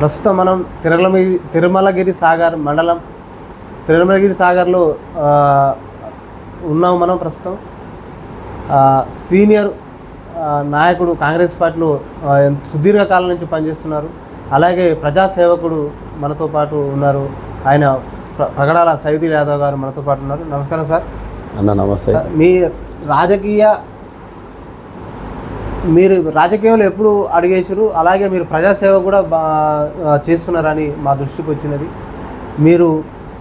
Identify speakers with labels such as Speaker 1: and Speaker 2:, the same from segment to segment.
Speaker 1: ప్రస్తుతం మనం తిరుమలగిరి సాగర్ మండలం తిరుమలగిరి సాగర్లో ఉన్నాము. మనం ప్రస్తుతం సీనియర్ నాయకుడు కాంగ్రెస్ పార్టీలో సుదీర్ఘకాలం నుంచి పనిచేస్తున్నారు. అలాగే ప్రజాసేవకుడు మనతో పాటు ఉన్నారు. ఆయన పగడాల సైదుల్ యాదవ్ గారు మనతో పాటు ఉన్నారు. నమస్కారం సార్.
Speaker 2: అన్న నమస్తే.
Speaker 1: మీరు రాజకీయంలో ఎప్పుడు అడిగేసారు, అలాగే మీరు ప్రజాసేవ కూడా చేస్తున్నారని మా దృష్టికి వచ్చినది. మీరు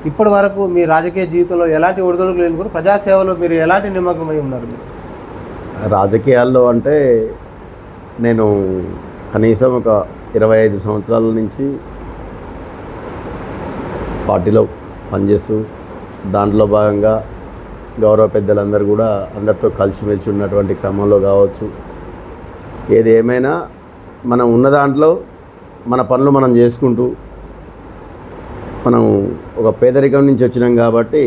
Speaker 1: ఇప్పటి వరకు మీ రాజకీయ జీవితంలో ఎలాంటి ఒడిదొడుకులు లేని ప్రజాసేవలో మీరు ఎలాంటి నిమగ్నమై ఉన్నారు? మీరు
Speaker 2: రాజకీయాల్లో అంటే నేను కనీసం ఒక 25 సంవత్సరాల నుంచి పార్టీలో పనిచేస్తూ దాంట్లో భాగంగా గౌరవ పెద్దలందరూ కూడా అందరితో కలిసిమెలిసి ఉన్నటువంటి క్రమంలో కావచ్చు, ఏది ఏమైనా మనం ఉన్న దాంట్లో మన పనులు మనం చేసుకుంటూ, మనం ఒక పేదరికం నుంచి వచ్చినాం కాబట్టి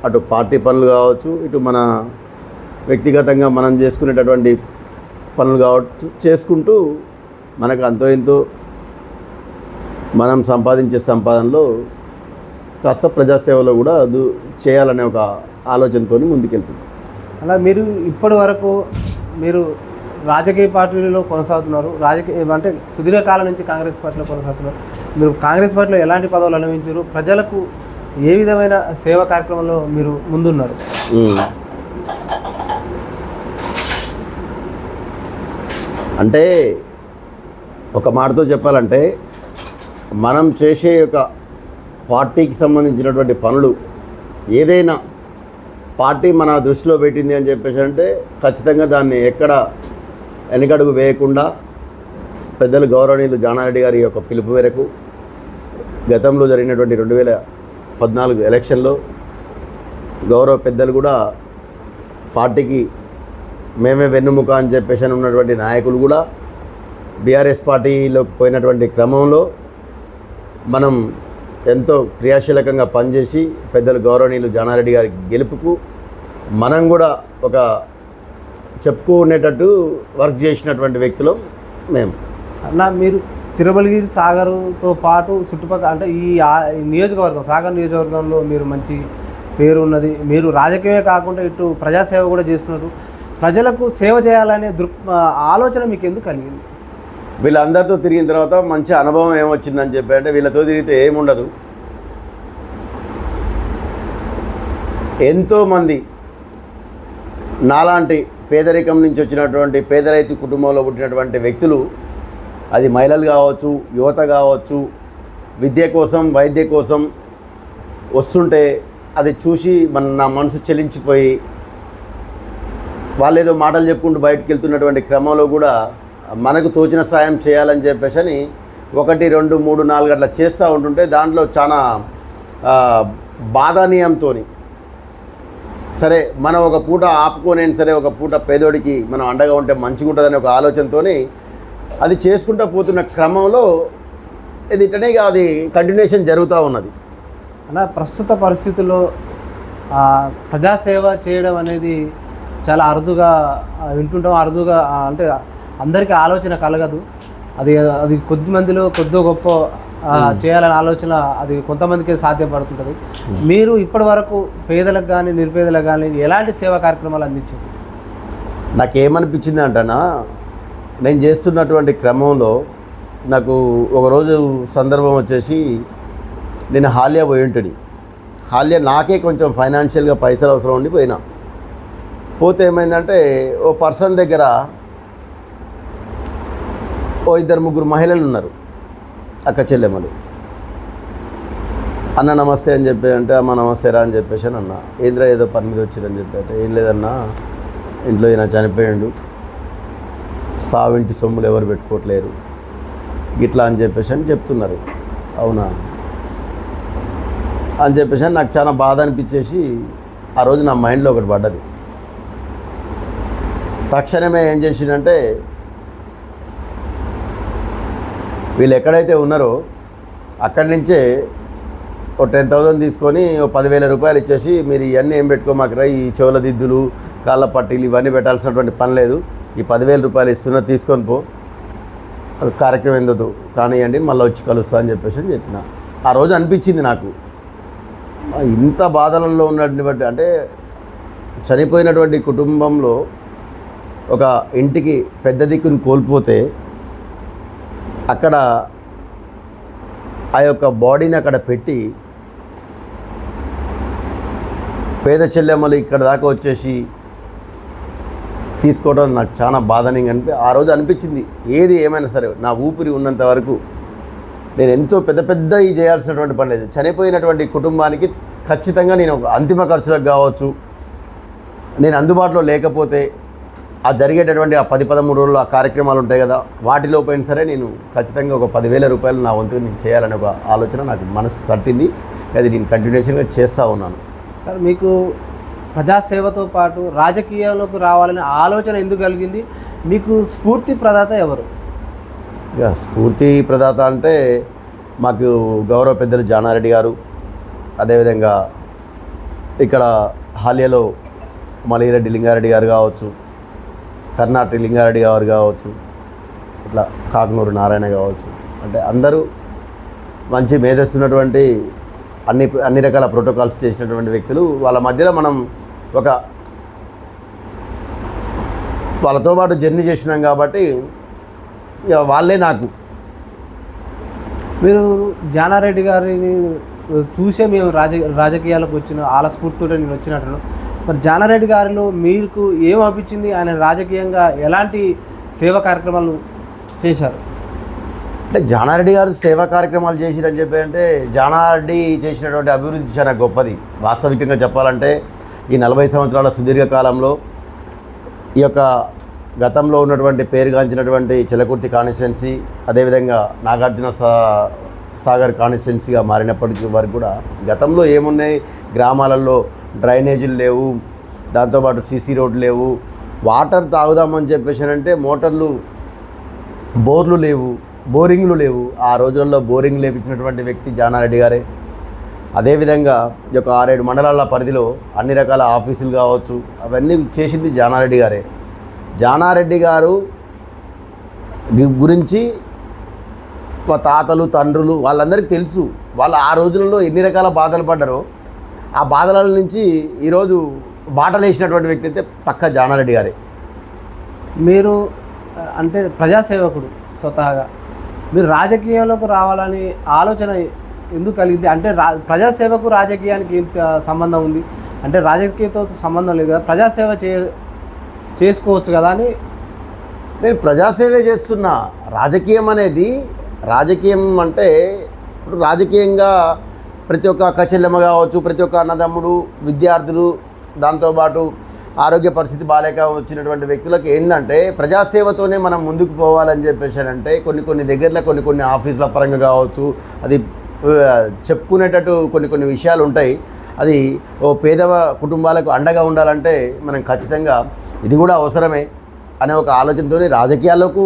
Speaker 2: అటు పార్టీ పనులు కావచ్చు, ఇటు మన వ్యక్తిగతంగా మనం చేసుకునేటటువంటి పనులు కావచ్చు చేసుకుంటూ మనకు అంతో ఎంతో మనం సంపాదించే సంపాదనలో కాస్త ప్రజాసేవలో కూడా చేయాలనే ఒక ఆలోచనతో ముందుకెళ్తుంది.
Speaker 1: అలా మీరు ఇప్పటి వరకు మీరు రాజకీయ పార్టీలో కొనసాగుతున్నారు, అంటే సుదీర్ఘకాలం నుంచి కాంగ్రెస్ పార్టీలో కొనసాగుతున్నారు. మీరు కాంగ్రెస్ పార్టీలో ఎలాంటి పదవులు అనుభవించారు? ప్రజలకు ఏ విధమైన సేవా కార్యక్రమంలో మీరు ముందున్నారు?
Speaker 2: అంటే ఒక మాటతో చెప్పాలంటే మనం చేసే ఒక పార్టీకి సంబంధించినటువంటి పనులు ఏదైనా పార్టీ మన దృష్టిలో పెట్టింది అని చెప్పేసి అంటే ఖచ్చితంగా దాన్ని ఎక్కడ వెనకడుగు వేయకుండా పెద్దలు గౌరవనీయులు జానారెడ్డి గారి యొక్క పిలుపు మేరకు గతంలో జరిగినటువంటి 2014 ఎలక్షన్లో గౌరవ పెద్దలు కూడా పార్టీకి మేమే వెన్నుముక అని చెప్పేసి ఉన్నటువంటి నాయకులు కూడా బీఆర్ఎస్ పార్టీలోకి పోయినటువంటి క్రమంలో మనం ఎంతో క్రియాశీలకంగా పనిచేసి పెద్దలు గౌరవనీయులు జానారెడ్డి గారి గెలుపుకు మనం కూడా ఒక చెప్పుకునేటట్టు వర్క్ చేసినటువంటి వ్యక్తులు మేము.
Speaker 1: అన్న, మీరు తిరుమలగిరి సాగర్తో పాటు చుట్టుపక్కల అంటే ఈ నియోజకవర్గం సాగర్ నియోజకవర్గంలో మీరు మంచి పేరు ఉన్నది. మీరు రాజకీయమే కాకుండా ఇటు ప్రజాసేవ కూడా చేస్తున్నారు. ప్రజలకు సేవ చేయాలనే ఆలోచన మీకు ఎందుకు కలిగింది?
Speaker 2: వీళ్ళందరితో తిరిగిన తర్వాత మంచి అనుభవం ఏమొచ్చిందని చెప్పి అంటే వీళ్ళతో తిరిగితే ఏముండదు, ఎంతోమంది నాలాంటి పేదరికం నుంచి వచ్చినటువంటి పేద రైతు కుటుంబంలో పుట్టినటువంటి వ్యక్తులు, అది మహిళలు కావచ్చు, యువత కావచ్చు, విద్య కోసం వైద్య కోసం వస్తుంటే అది చూసి నా మనసు చెలించిపోయి వాళ్ళు ఏదో మాటలు చెప్పుకుంటూ బయటకు వెళ్తున్నటువంటి క్రమంలో కూడా మనకు తోచిన సాయం చేయాలని చెప్పేసి అని 1, 2, 3, 4 అట్లా చేస్తూ ఉంటుంటే దాంట్లో చాలా బాధానీయంతో సరే మనం ఒక పూట ఆపుకోనేను సరే ఒక పూట పేదోడికి మనం అండగా ఉంటే మంచిగా ఉంటుందనే ఒక ఆలోచనతో అది చేసుకుంటూ పోతున్న క్రమంలో ఇది ఇట్లనే అది కంటిన్యూషన్ జరుగుతూ ఉన్నది.
Speaker 1: అలా ప్రస్తుత పరిస్థితుల్లో ప్రజాసేవ చేయడం అనేది చాలా అరుదుగా వింటుంటాం. అరుదుగా అంటే అందరికీ ఆలోచన కలగదు. అది కొద్ది మందిలో కొద్దో గొప్ప చేయాలనే ఆలోచన అది కొంతమందికి సాధ్యపడుతుంటుంది. మీరు ఇప్పటి వరకు పేదలకు కానీ నిరుపేదలకు కానీ ఎలాంటి సేవా కార్యక్రమాలు అందించారు?
Speaker 2: నాకేమనిపించింది అంటేనా, నేను చేస్తున్నటువంటి క్రమంలో నాకు ఒకరోజు సందర్భం వచ్చేసి నేను హాలియా పోయి ఉంటుంది. హాలియా నాకే కొంచెం ఫైనాన్షియల్గా పైసలు అవసరం ఉండి పోతే ఏమైందంటే ఓ పర్సన్ దగ్గర ఓ 2-3 మహిళలు ఉన్నారు, అక్క చెల్లెమ్మలు. అన్న నమస్తే అని చెప్పి అంటే అమ్మ నమస్తేరా అని చెప్పేసి అని అన్న. ఏంద్రా ఏదో పని మీద వచ్చిరని చెప్పి అంటే ఏం లేదన్నా, ఇంట్లో ఈయన చనిపోయాడు, సావింటి సొమ్ములు ఎవరు పెట్టుకోవట్లేరు ఇట్లా అని చెప్పేసి అని చెప్తున్నారు. అవునా అని చెప్పేసి నాకు చాలా బాధ అనిపించేసి ఆ రోజు నా మైండ్లో ఒకటి పడ్డది. తక్షణమే ఏం చేసిందంటే వీళ్ళు ఎక్కడైతే ఉన్నారో అక్కడి నుంచే ఓ 10,000 తీసుకొని ఓ 10,000 రూపాయలు ఇచ్చేసి మీరు ఇవన్నీ ఏం పెట్టుకోమాకరా, ఈ చెవుల దిద్దులు కాళ్ళ పట్టీలు ఇవన్నీ పెట్టాల్సినటువంటి పని లేదు, ఈ 10,000 రూపాయలు ఇస్తున్నా తీసుకొని పో, కార్యక్రమం ఏందో కానివ్వండి, మళ్ళీ వచ్చి కలుస్తా అని చెప్పిన. ఆ రోజు అనిపించింది నాకు, ఇంత బాధలలో ఉన్నటువంటి బట్టి, అంటే చనిపోయినటువంటి కుటుంబంలో ఒక ఇంటికి పెద్ద దిక్కుని కోల్పోతే అక్కడ ఆ యొక్క బాడీని అక్కడ పెట్టి పేద చెల్లెమ్మలు ఇక్కడ దాకా వచ్చేసి తీసుకోవడం నాకు చాలా బాధని ఆ రోజు అనిపించింది. ఏది ఏమైనా సరే నా ఊపిరి ఉన్నంత వరకు నేను ఎంతో పెద్ద చేయాల్సినటువంటి పని లేదు. చనిపోయినటువంటి కుటుంబానికి ఖచ్చితంగా నేను ఒక అంతిమ ఖర్చులకు కావచ్చు, నేను అందుబాటులో లేకపోతే ఆ జరిగేటటువంటి ఆ 10-13 రోజులు ఆ కార్యక్రమాలు ఉంటాయి కదా, వాటిలో పోయినా సరే నేను ఖచ్చితంగా ఒక 10,000 రూపాయలు నా వంతుగా నేను చేయాలనే ఒక ఆలోచన నాకు మనసు తట్టింది. అది నేను కంటిన్యూషన్గా చేస్తూ ఉన్నాను.
Speaker 1: సార్, మీకు ప్రజాసేవతో పాటు రాజకీయాల్లోకి రావాలనే ఆలోచన ఎందుకు కలిగింది? మీకు స్ఫూర్తి ప్రదాత ఎవరు?
Speaker 2: ఇక స్ఫూర్తి ప్రదాత అంటే మాకు గౌరవ పెద్దలు జానారెడ్డి గారు, అదేవిధంగా ఇక్కడ హాలియాలో మలిరెడ్డి లింగారెడ్డి గారు కావచ్చు, కర్ణాటక లింగారెడ్డి గారు కావచ్చు, ఇట్లా కాకనూరు నారాయణ కావచ్చు, అంటే అందరూ మంచి మేధస్సు ఉన్నటువంటి అన్ని రకాల ప్రోటోకాల్స్ చేసినటువంటి వ్యక్తులు. వాళ్ళ మధ్యలో మనం వాళ్ళతో పాటు జర్నీ చేసినాం కాబట్టి ఇక వాళ్ళే నాకు.
Speaker 1: మీరు జానారెడ్డి గారిని చూసే మేము రాజకీయాలకు వచ్చిన వాళ్ళ స్ఫూర్తితో నేను వచ్చినట్టు, మరి జానారెడ్డి గారిలో మీకు ఏం అనిపించింది? ఆయన రాజకీయంగా ఎలాంటి సేవా కార్యక్రమాలు చేశారు?
Speaker 2: అంటే జానారెడ్డి గారు సేవా కార్యక్రమాలు చేసిరని చెప్పి అంటే జానారెడ్డి చేసినటువంటి అభివృద్ధి చాలా గొప్పది. వాస్తవికంగా చెప్పాలంటే ఈ 40 సంవత్సరాల సుదీర్ఘకాలంలో ఈ యొక్క గతంలో ఉన్నటువంటి పేరుగాంచినటువంటి చిలకుర్తి కాన్స్టిట్యున్సీ, అదేవిధంగా నాగార్జున సాగర్ కాన్స్టిట్యున్సీగా మారినప్పటికీ వరకు కూడా గతంలో ఏమున్నాయి, గ్రామాలలో డ్రైనేజీలు లేవు, దాంతోపాటు సీసీ రోడ్లు లేవు, వాటర్ తాగుదామని చెప్పేసి అంటే మోటార్లు, బోర్లు లేవు, బోరింగ్లు లేవు. ఆ రోజుల్లో బోరింగ్ లేపించినటువంటి వ్యక్తి జానారెడ్డి గారే. అదేవిధంగా ఈ యొక్క 6-7 మండలాల పరిధిలో అన్ని రకాల ఆఫీసులు కావచ్చు అవన్నీ చేసింది జానారెడ్డి గారే. జానారెడ్డి గారు గురించి మా తాతలు తండ్రులు వాళ్ళందరికీ తెలుసు. వాళ్ళు ఆ రోజులలో ఎన్ని రకాల బాధలు పడ్డారో ఆ బాధల నుంచి ఈరోజు బాటలు వేసినటువంటి వ్యక్తి అయితే పక్క జానారెడ్డి గారే.
Speaker 1: మీరు అంటే ప్రజాసేవకుడు, స్వతహాగా మీరు రాజకీయాల్లోకి రావాలని ఆలోచన ఎందుకు కలిగింది? అంటే ప్రజాసేవకు రాజకీయానికి ఎంత సంబంధం ఉంది? అంటే రాజకీయంతో సంబంధం లేదు కదా, ప్రజాసేవ చేసుకోవచ్చు కదా అని.
Speaker 2: నేను ప్రజాసేవే చేస్తున్నా. రాజకీయం అంటే ఇప్పుడు రాజకీయంగా ప్రతి ఒక్క అక్కచెల్లెమ్మ కావచ్చు, ప్రతి ఒక్క అన్నదమ్ముడు, విద్యార్థులు, దాంతోపాటు ఆరోగ్య పరిస్థితి బాలేక వచ్చినటువంటి వ్యక్తులకు ఏంటంటే ప్రజాసేవతోనే మనం ముందుకు పోవాలని చెప్పేసి అంటే కొన్ని దగ్గరలో కొన్ని ఆఫీసుల పరంగా కావచ్చు, అది చెప్పుకునేటట్టు కొన్ని విషయాలు ఉంటాయి. అది ఓ పేద కుటుంబాలకు అండగా ఉండాలంటే మనం ఖచ్చితంగా ఇది కూడా అవసరమే అనే ఒక ఆలోచనతోనే రాజకీయాలకు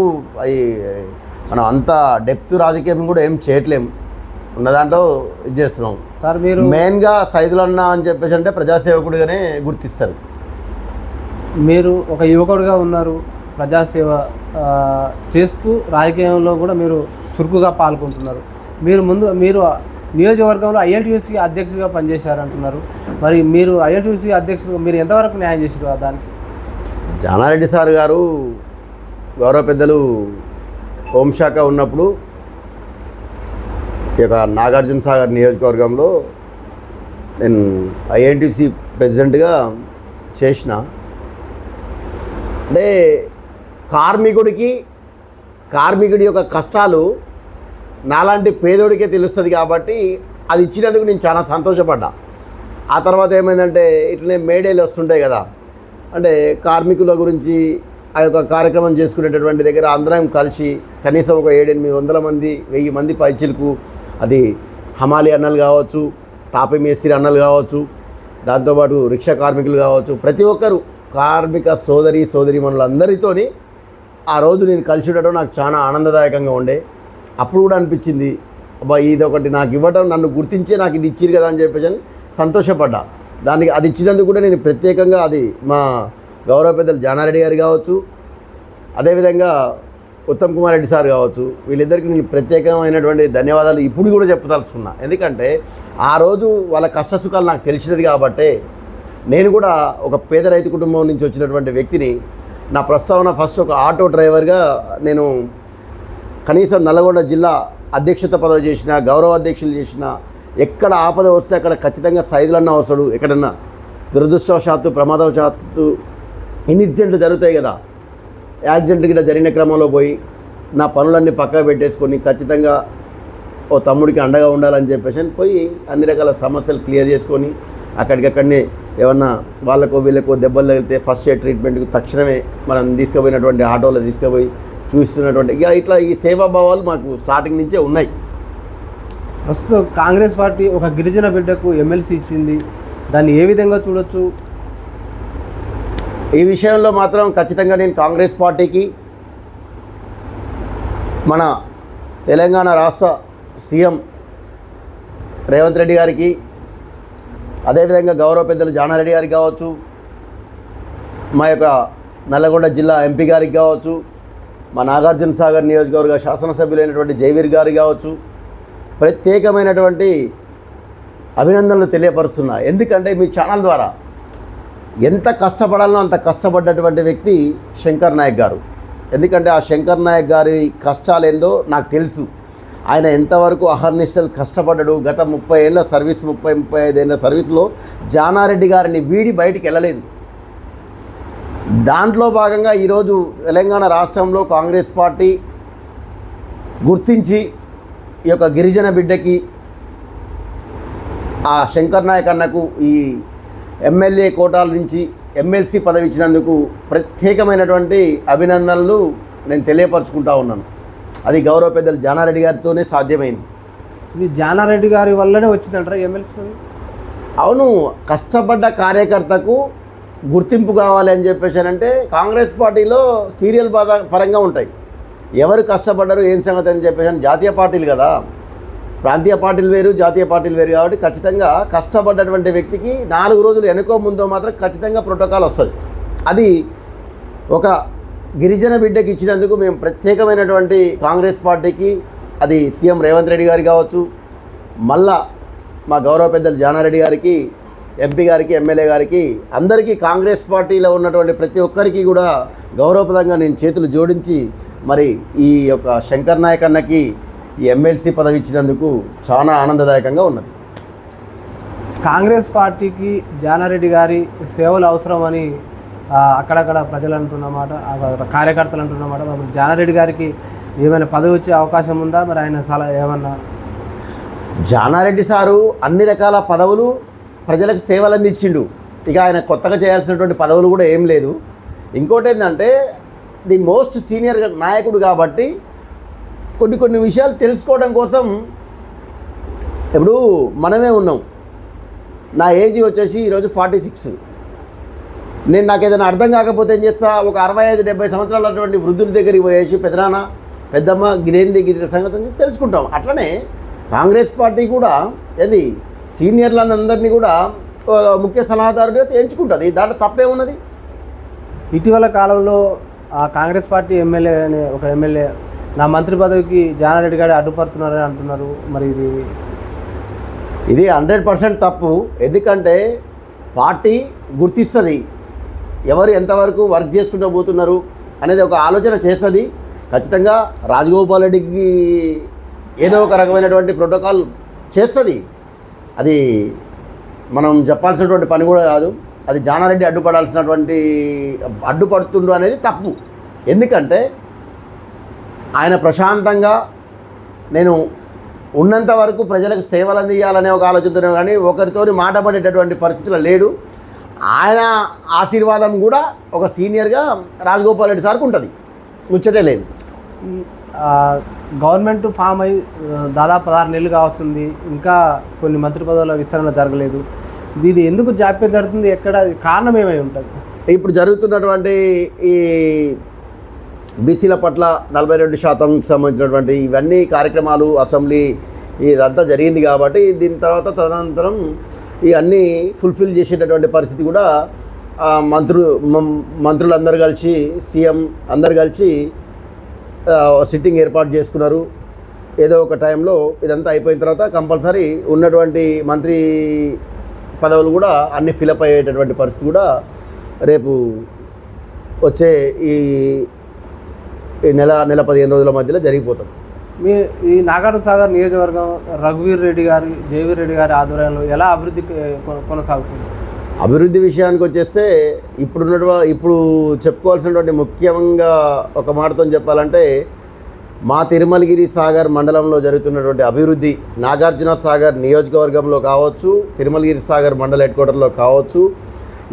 Speaker 2: మనం అంత డెప్త్ రాజకీయం కూడా ఏం చేయట్లేము, ఉన్న దాంట్లో ఇది చేస్తున్నాం.
Speaker 1: సార్, మీరు
Speaker 2: మెయిన్గా సైదులన్న అని చెప్పేసి అంటే ప్రజాసేవకుడిగానే గుర్తిస్తారు.
Speaker 1: మీరు ఒక యువకుడిగా ఉన్నారు, ప్రజాసేవ చేస్తూ రాజకీయంలో కూడా మీరు చురుకుగా పాల్గొంటున్నారు. మీరు నియోజకవర్గంలో ఐఎన్టీయూసీ అధ్యక్షుడిగా పనిచేశారంటున్నారు. మరి మీరు ఐఎన్టీయూసీ అధ్యక్షుడిగా మీరు ఎంతవరకు న్యాయం చేశారు దానికి?
Speaker 2: జానారెడ్డి సార్ గారు గౌరవ పెద్దలు హోంశాఖ ఉన్నప్పుడు ఈ యొక్క నాగార్జున సాగర్ నియోజకవర్గంలో నేను ఐఎన్టీయూసీ ప్రెసిడెంట్గా చేసిన. అంటే కార్మికుడి యొక్క కష్టాలు నాలాంటి పేదోడికే తెలుస్తుంది కాబట్టి అది ఇచ్చినందుకు నేను చాలా సంతోషపడ్డా. ఆ తర్వాత ఏమైందంటే ఇట్లనే మేడేలు వస్తుంటాయి కదా, అంటే కార్మికుల గురించి ఆ యొక్క కార్యక్రమం చేసుకునేటటువంటి దగ్గర అందరం కలిసి కనీసం ఒక 700-800 మంది 1000 మంది పైచిలకు, అది హమాలి అన్నలు కావచ్చు, టాపీ మేస్త్రి అన్నలు కావచ్చు, దాంతోపాటు రిక్షా కార్మికులు కావచ్చు, ప్రతి ఒక్కరు కార్మిక సోదరీమణులందరితోని ఆ రోజు నేను కలిసి ఉండటం నాకు చాలా ఆనందదాయకంగా ఉండే. అప్పుడు కూడా అనిపించింది, అబ్బా ఇదొకటి నాకు ఇవ్వటం, నన్ను గుర్తించే నాకు ఇది ఇచ్చిరు కదా అని చెప్పేసి సంతోషపడ్డా. దానికి అది ఇచ్చినందుకు కూడా నేను ప్రత్యేకంగా అది మా గౌరవ పెద్దలు జానారెడ్డి గారు కావచ్చు, అదేవిధంగా ఉత్తమ్ కుమార్ రెడ్డి సార్ కావచ్చు, వీళ్ళిద్దరికి నేను ప్రత్యేకమైనటువంటి ధన్యవాదాలు ఇప్పుడు కూడా చెప్పదలుచుకున్నా. ఎందుకంటే ఆ రోజు వాళ్ళ కష్టసుఖాలు నాకు తెలిసినది కాబట్టి నేను కూడా ఒక పేద రైతు కుటుంబం నుంచి వచ్చినటువంటి వ్యక్తిని నా ప్రస్తావన ఫస్ట్ ఒక ఆటో డ్రైవర్గా నేను కనీసం నల్గొండ జిల్లా అధ్యక్షత పదవి చేసిన, గౌరవ అధ్యక్షులు చేసిన, ఎక్కడ ఆపద వస్తే అక్కడ ఖచ్చితంగా సైదులన్నా వస్తాడు. ఎక్కడన్నా దురదృష్టవశాత్తు ప్రమాదవశాత్తు ఇన్సిడెంట్లు జరుగుతాయి కదా, యాక్సిడెంట్లు గిట్లా జరిగిన క్రమంలో పోయి నా పనులన్నీ పక్కన పెట్టేసుకొని ఖచ్చితంగా ఓ తమ్ముడికి అండగా ఉండాలని చెప్పేసి పోయి అన్ని రకాల సమస్యలు క్లియర్ చేసుకొని అక్కడికక్కడనే ఏమన్నా వాళ్ళకో వీళ్ళకో దెబ్బలు తగిలితే ఫస్ట్ ఎయిడ్ ట్రీట్మెంట్కి తక్షణమే మనం తీసుకుపోయినటువంటి ఆటోలో తీసుకుపోయి చూస్తున్నటువంటి ఇట్లా ఈ సేవాభావాలు మాకు స్టార్టింగ్ నుంచే ఉన్నాయి.
Speaker 1: ప్రస్తుతం కాంగ్రెస్ పార్టీ ఒక గిరిజన బిడ్డకు ఎమ్మెల్సీ ఇచ్చింది, దాన్ని ఏ విధంగా చూడొచ్చు?
Speaker 2: ఈ విషయంలో మాత్రం ఖచ్చితంగా నేను కాంగ్రెస్ పార్టీకి, మన తెలంగాణ రాష్ట్ర సీఎం రేవంత్ రెడ్డి గారికి, అదేవిధంగా గౌరవ పెద్దలు జానారెడ్డి గారికి కావచ్చు, మా యొక్క నల్లగొండ జిల్లా ఎంపీ గారికి కావచ్చు, మా నాగార్జున సాగర్ నియోజకవర్గ శాసనసభ్యులైనటువంటి జైవీర్ గారికి కావచ్చు ప్రత్యేకమైనటువంటి అభినందనలు తెలియపరుస్తున్నా. ఎందుకంటే మీ ఛానల్ ద్వారా ఎంత కష్టపడాలనో అంత కష్టపడ్డటువంటి వ్యక్తి శంకర్ నాయక్ గారు. ఎందుకంటే ఆ శంకర్ నాయక్ గారి కష్టాలేందో నాకు తెలుసు. ఆయన ఎంతవరకు అహర్నిశలు కష్టపడ్డాడు. గత 30 ఏళ్ళ సర్వీస్, 35 ఏళ్ళ సర్వీస్లో జానారెడ్డి గారిని వీడి బయటికి వెళ్ళలేదు. దాంట్లో భాగంగా ఈరోజు తెలంగాణ రాష్ట్రంలో కాంగ్రెస్ పార్టీ గుర్తించి ఈ యొక్క గిరిజన బిడ్డకి ఆ శంకర్ నాయక్ అన్నకు ఈ ఎమ్మెల్యే కోటాల నుంచి ఎమ్మెల్సీ పదవి ఇచ్చినందుకు ప్రత్యేకమైనటువంటి అభినందనలు నేను తెలియపరచుకుంటా ఉన్నాను. అది గౌరవ పెద్దలు జానారెడ్డి గారితోనే సాధ్యమైంది.
Speaker 1: ఇది జానారెడ్డి గారి వల్లనే వచ్చిందంటారా ఎమ్మెల్సీ పదవి?
Speaker 2: అవును, కష్టపడ్డ కార్యకర్తకు గుర్తింపు కావాలి అని చెప్పేసి అంటే కాంగ్రెస్ పార్టీలో సీరియల్ పరంగా ఉంటాయి. ఎవరు కష్టపడ్డారు ఏం సంగతి అని చెప్పేసి జాతీయ పార్టీలు కదా, ప్రాంతీయ పార్టీలు వేరు, జాతీయ పార్టీలు వేరు. కాబట్టి ఖచ్చితంగా కష్టపడ్డటువంటి వ్యక్తికి 4 రోజులు వెనుకో ముందో మాత్రం ఖచ్చితంగా ప్రోటోకాల్ వస్తుంది. అది ఒక గిరిజన బిడ్డకి ఇచ్చినందుకు మేము ప్రత్యేకమైనటువంటి కాంగ్రెస్ పార్టీకి, అది సీఎం రేవంత్ రెడ్డి గారికి కావచ్చు, మళ్ళా మా గౌరవ పెద్దలు జానారెడ్డి గారికి, ఎంపీ గారికి, ఎమ్మెల్యే గారికి, అందరికీ కాంగ్రెస్ పార్టీలో ఉన్నటువంటి ప్రతి ఒక్కరికి కూడా గౌరవప్రదంగా నేను చేతులు జోడించి మరి ఈ యొక్క శంకర్ నాయక్ అన్నకి ఈ ఎమ్మెల్సీ పదవి ఇచ్చినందుకు చాలా ఆనందదాయకంగా ఉన్నది.
Speaker 1: కాంగ్రెస్ పార్టీకి జానారెడ్డి గారి సేవలు అవసరమని అక్కడక్కడ ప్రజలు అంటున్నమాట, కార్యకర్తలు అంటున్నమాట. మరి జానారెడ్డి గారికి ఏమైనా పదవి వచ్చే అవకాశం ఉందా? మరి ఆయన సలహా ఏమన్నా?
Speaker 2: జానారెడ్డి సారు అన్ని రకాల పదవులు ప్రజలకు సేవలు అందించిండు. ఇక ఆయన కొత్తగా చేయాల్సినటువంటి పదవులు కూడా ఏం లేదు. ఇంకోటి ఏంటంటే ది మోస్ట్ సీనియర్ నాయకుడు కాబట్టి కొన్ని విషయాలు తెలుసుకోవడం కోసం ఇప్పుడు మనమే ఉన్నాం. నా ఏజ్ వచ్చేసి ఈరోజు 46. నేను నాకు ఏదైనా అర్థం కాకపోతే ఏం చేస్తా, ఒక 65-70 సంవత్సరాలటువంటి వృద్ధుల దగ్గరికి పోయేసి పెద్దనాన్న పెద్దమ్మ గిదేంది గిది సంగతి అని తెలుసుకుంటాం. అట్లనే కాంగ్రెస్ పార్టీ కూడా ఏది సీనియర్లందరినీ కూడా ముఖ్య సలహాదారుడిగా ఎంచుకుంటుంది. దాంట్లో తప్పే ఉన్నది.
Speaker 1: ఇటీవల కాలంలో కాంగ్రెస్ పార్టీ ఎమ్మెల్యే అనే ఒక ఎమ్మెల్యే నా మంత్రి పదవికి జానారెడ్డి గారు అడ్డుపడుతున్నారని అంటున్నారు. మరి ఇది
Speaker 2: 100% తప్పు. ఎందుకంటే పార్టీ గుర్తిస్తుంది ఎవరు ఎంతవరకు వర్క్ చేసుకుంటూ పోతున్నారు అనేది ఒక ఆలోచన చేస్తుంది. ఖచ్చితంగా రాజగోపాల్ రెడ్డికి ఏదో ఒక రకమైనటువంటి ప్రోటోకాల్ చేస్తుంది. అది మనం చెప్పాల్సినటువంటి పని కూడా కాదు. అది జానారెడ్డి అడ్డుపడుతుండు అనేది తప్పు. ఎందుకంటే ఆయన ప్రశాంతంగా నేను ఉన్నంత వరకు ప్రజలకు సేవలు అందియాలనే ఒక ఆలోచనతో కానీ ఒకరితో మాట పడేటటువంటి పరిస్థితిలో లేడు. ఆయన ఆశీర్వాదం కూడా ఒక సీనియర్గా రాజగోపాల్ రెడ్డి సార్కి ఉంటుంది, ముచ్చటే లేదు.
Speaker 1: గవర్నమెంట్ ఫామ్ అయి దాదాపు 16 నెలలు కావస్తుంది, ఇంకా కొన్ని మంత్రి పదవుల విస్తరణ జరగలేదు. ఇది ఎందుకు జాప్యం జరుగుతుంది? ఎక్కడ కారణం ఏమై ఉంటుంది?
Speaker 2: ఇప్పుడు జరుగుతున్నటువంటి ఈ బీసీల పట్ల 42% సంబంధించినటువంటి ఇవన్నీ కార్యక్రమాలు, అసెంబ్లీ ఇదంతా జరిగింది కాబట్టి దీని తర్వాత తదనంతరం ఇవన్నీ ఫుల్ఫిల్ చేసేటటువంటి పరిస్థితి కూడా మంత్రులందరూ కలిసి, సీఎం అందరు కలిసి సిట్టింగ్ ఏర్పాటు చేసుకున్నారు. ఏదో ఒక టైంలో ఇదంతా అయిపోయిన తర్వాత కంపల్సరీ ఉన్నటువంటి మంత్రి పదవులు కూడా అన్ని ఫిలప్ అయ్యేటటువంటి పరిస్థితి కూడా రేపు వచ్చే ఈ నెల 15 రోజుల మధ్యలో జరిగిపోతుంది.
Speaker 1: మీ ఈ నాగార్జున సాగర్ నియోజకవర్గం రఘువీర్ రెడ్డి గారి జయవీర్ రెడ్డి గారి ఆధ్వర్యంలో ఎలా అభివృద్ధి కొనసాగుతుంది?
Speaker 2: అభివృద్ధి విషయానికి వచ్చేస్తే ఇప్పుడు చెప్పుకోవాల్సినటువంటి ముఖ్యంగా ఒక మాటతో చెప్పాలంటే మా తిరుమలగిరి సాగర్ మండలంలో జరుగుతున్నటువంటి అభివృద్ధి నాగార్జున సాగర్ నియోజకవర్గంలో కావచ్చు, తిరుమలగిరి సాగర్ మండల హెడ్ క్వార్టర్లో కావచ్చు,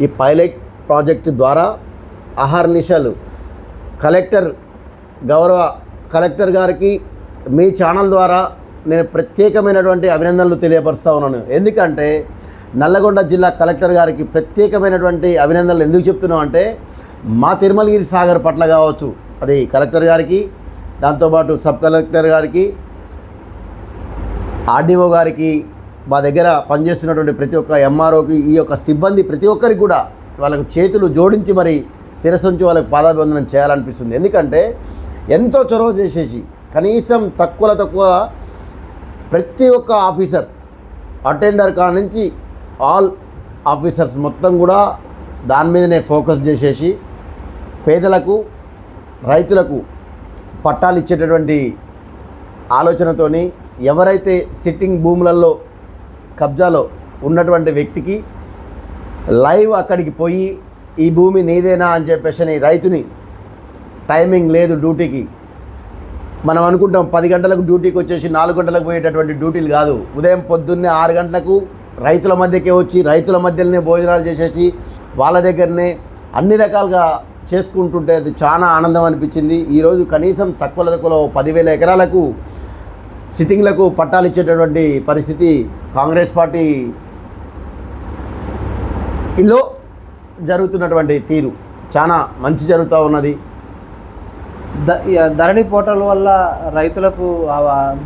Speaker 2: ఈ పైలట్ ప్రాజెక్టు ద్వారా అహర్నిశలు గౌరవ కలెక్టర్ గారికి మీ ఛానల్ ద్వారా నేను ప్రత్యేకమైనటువంటి అభినందనలు తెలియపరుస్తూ ఉన్నాను. ఎందుకంటే నల్లగొండ జిల్లా కలెక్టర్ గారికి ప్రత్యేకమైనటువంటి అభినందనలు ఎందుకు చెప్తున్నాం అంటే మా తిరుమలగిరి సాగర్ పట్ల కావచ్చు, అది కలెక్టర్ గారికి, దాంతోపాటు సబ్ కలెక్టర్ గారికి, ఆర్డీఓ గారికి, మా దగ్గర పనిచేస్తున్నటువంటి ప్రతి ఒక్క ఎంఆర్ఓకి, ఈ యొక్క సిబ్బంది ప్రతి ఒక్కరికి కూడా వాళ్ళకు చేతులు జోడించి మరి శిరస్సుంచి వాళ్ళకి పాదాభివందనం చేయాలనిపిస్తుంది. ఎందుకంటే ఎంతో చొరవ చేసేసి కనీసం తక్కువ ప్రతి ఒక్క ఆఫీసర్ అటెండర్ కాడ నుంచి ఆల్ ఆఫీసర్స్ మొత్తం కూడా దాని మీదనే ఫోకస్ చేసేసి పేదలకు, రైతులకు పట్టాలు ఇచ్చేటటువంటి ఆలోచనతోని ఎవరైతే సిట్టింగ్ భూములలో కబ్జాలో ఉన్నటువంటి వ్యక్తికి లైవ్ అక్కడికి పోయి ఈ భూమి నీదేనా అని చెప్పేసి రైతుని టైమింగ్ లేదు డ్యూటీకి, మనం అనుకుంటాం 10 గంటలకు డ్యూటీకి వచ్చేసి 4 గంటలకు పోయేటటువంటి డ్యూటీలు కాదు. ఉదయం పొద్దున్నే 6 గంటలకు రైతుల మధ్యకే వచ్చి రైతుల మధ్యలోనే భోజనాలు చేసేసి వాళ్ళ దగ్గరనే అన్ని రకాలుగా చేసుకుంటుంటే అది చాలా ఆనందం అనిపించింది. ఈరోజు కనీసం తక్కువలో 10,000 ఎకరాలకు సిట్టింగ్లకు పట్టాలు ఇచ్చేటటువంటి పరిస్థితి కాంగ్రెస్ పార్టీలో జరుగుతున్నటువంటి తీరు చాలా మంచి జరుగుతూ ఉన్నది.
Speaker 1: ధరణి పోర్టల్ వల్ల రైతులకు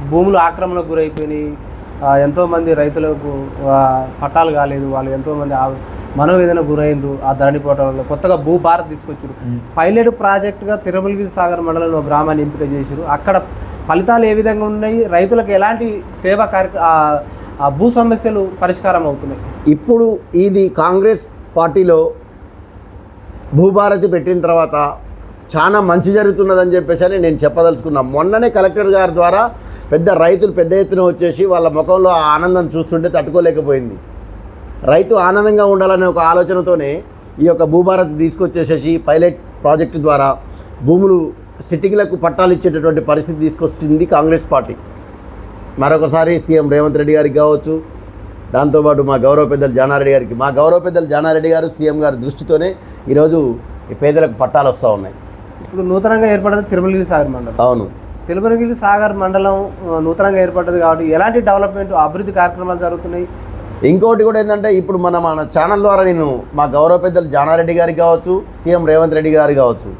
Speaker 1: భూములు ఆక్రమణకు గురైపోయినాయి. ఎంతోమంది రైతులకు పట్టాలు కాలేదు, వాళ్ళు ఎంతోమంది మనోవేదన గురైండ్రు. ఆ ధరణి పోర్టల్ వల్ల కొత్తగా భూభారత్ తీసుకొచ్చారు. పైలట్ ప్రాజెక్టుగా తిరుమలగిరి సాగర్ మండలంలో గ్రామాన్ని ఎంపిక చేశారు. అక్కడ ఫలితాలు ఏ విధంగా ఉన్నాయి, రైతులకు ఎలాంటి సేవా భూ సమస్యలు పరిష్కారం అవుతున్నాయి?
Speaker 2: ఇప్పుడు ఇది కాంగ్రెస్ పార్టీలో భూభారతి పెట్టిన తర్వాత చాలా మంచి జరుగుతున్నదని చెప్పేసి నేను చెప్పదలుచుకున్నా. మొన్ననే కలెక్టర్ గారి ద్వారా రైతులు పెద్ద ఎత్తున వచ్చేసి వాళ్ళ ముఖంలో ఆ ఆనందం చూస్తుంటే తట్టుకోలేకపోయింది. రైతు ఆనందంగా ఉండాలనే ఒక ఆలోచనతోనే ఈ యొక్క భూభారతి తీసుకొచ్చేసేసి పైలట్ ప్రాజెక్టు ద్వారా భూములు సిట్టింగ్లకు పట్టాలు ఇచ్చేటటువంటి పరిస్థితి తీసుకొస్తుంది కాంగ్రెస్ పార్టీ. మరొకసారి సీఎం రేవంత్ రెడ్డి గారికి కావచ్చు, దాంతోపాటు మా గౌరవ పెద్దలు జానారెడ్డి గారు సీఎం గారి దృష్టితోనే ఈరోజు ఈ పేదలకు పట్టాలు వస్తూ ఉన్నాయి.
Speaker 1: ఇప్పుడు నూతనంగా ఏర్పడ్డది తిరుమలగిరి సాగర్ మండలం.
Speaker 2: అవును,
Speaker 1: తిరుమలగిరి సాగర్ మండలం నూతనంగా ఏర్పడ్డది కాబట్టి ఎలాంటి డెవలప్మెంట్ అభివృద్ధి కార్యక్రమాలు జరుగుతున్నాయి?
Speaker 2: ఇంకోటి కూడా ఏంటంటే ఇప్పుడు మన ఛానల్ ద్వారా నేను మా గౌరవ పెద్దలు జానారెడ్డి గారికి కావచ్చు, సీఎం రేవంత్ రెడ్డి గారికి కావచ్చు,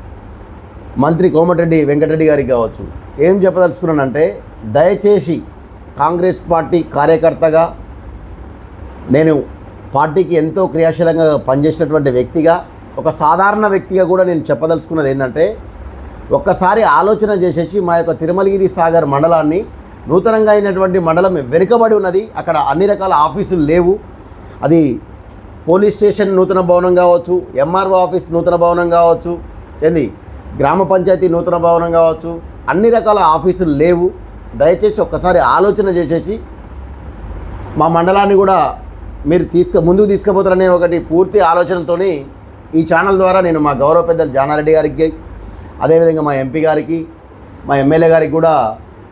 Speaker 2: మంత్రి కోమటిరెడ్డి వెంకటరెడ్డి గారికి కావచ్చు ఏం చెప్పదలుచుకున్నానంటే, దయచేసి కాంగ్రెస్ పార్టీ కార్యకర్తగా నేను పార్టీకి ఎంతో క్రియాశీలంగా పనిచేసినటువంటి వ్యక్తిగా, ఒక సాధారణ వ్యక్తిగా కూడా నేను చెప్పదలుచుకున్నది ఏంటంటే, ఒక్కసారి ఆలోచన చేసేసి మా యొక్క తిరుమలగిరి సాగర్ మండలాన్ని, నూతనంగా అయినటువంటి మండలం వెనుకబడి ఉన్నది, అక్కడ అన్ని రకాల ఆఫీసులు లేవు. అది పోలీస్ స్టేషన్ నూతన భవనం కావచ్చు, ఎంఆర్ఓ ఆఫీస్ నూతన భవనం కావచ్చు, గ్రామ పంచాయతీ నూతన భవనం కావచ్చు, అన్ని రకాల ఆఫీసులు లేవు. దయచేసి ఒక్కసారి ఆలోచన చేసేసి మా మండలాన్ని కూడా మీరు ముందుకు తీసుకుపోతారనే ఒకటి పూర్తి ఆలోచనతోని ఈ ఛానల్ ద్వారా నేను మా గౌరవ పెద్దలు జానారెడ్డి గారికి, అదేవిధంగా మా ఎంపీ గారికి, మా ఎమ్మెల్యే గారికి కూడా